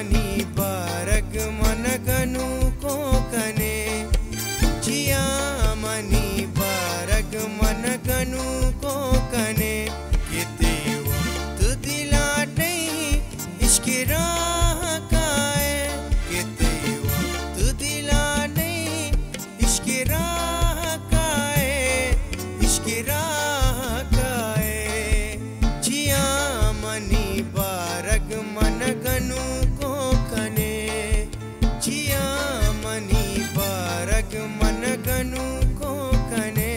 money बारग मन गनु को कने जिया मनी बारग मन गनु को कने किते वक्त दिला नहीं इश्क राह का है किते वक्त दिला नहीं इश्क राह का है इश्क राह का है जिया मनी बारग मन गनु को कने जिया मनी बारग मन गनु को कने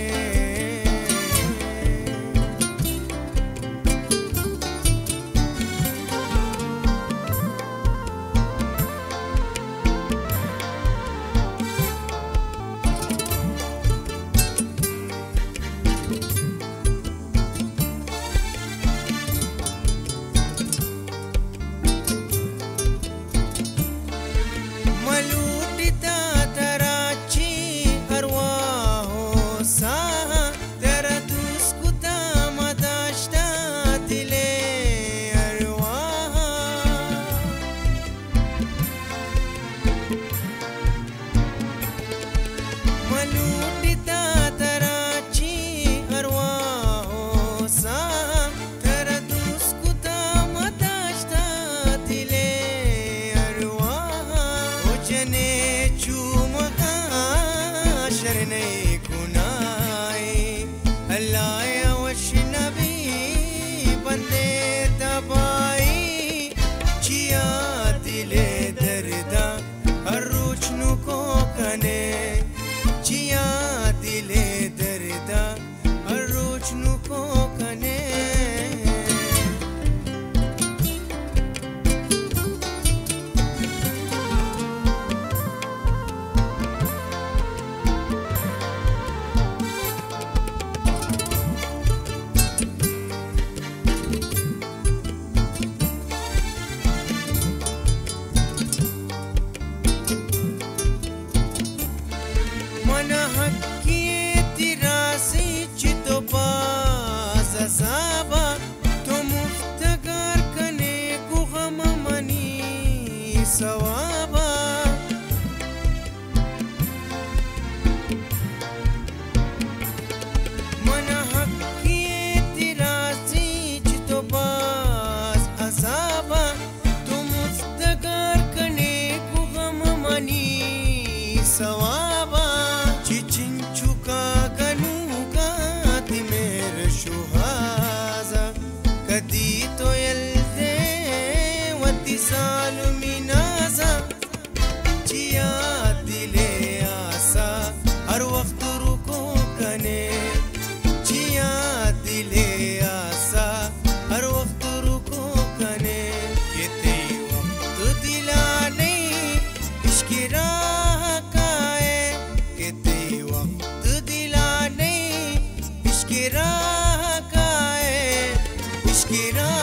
सवाबा मन हक्किए तिरासी चितो बास असाबा तो मुफ्तगार कने को गम मनी सवाबा चिचिन चुका गनुगा तिमेर शुहाजा कदी तो यल्दे वती सालुमी जिया दिले आसा हर वक्त रुको कने जिया दिले आसा हर वक्त रुको कने किते वक्त दिला नहीं इश्क राह का है किते वक्त दिला नहीं इश्क राह का है इश्क राह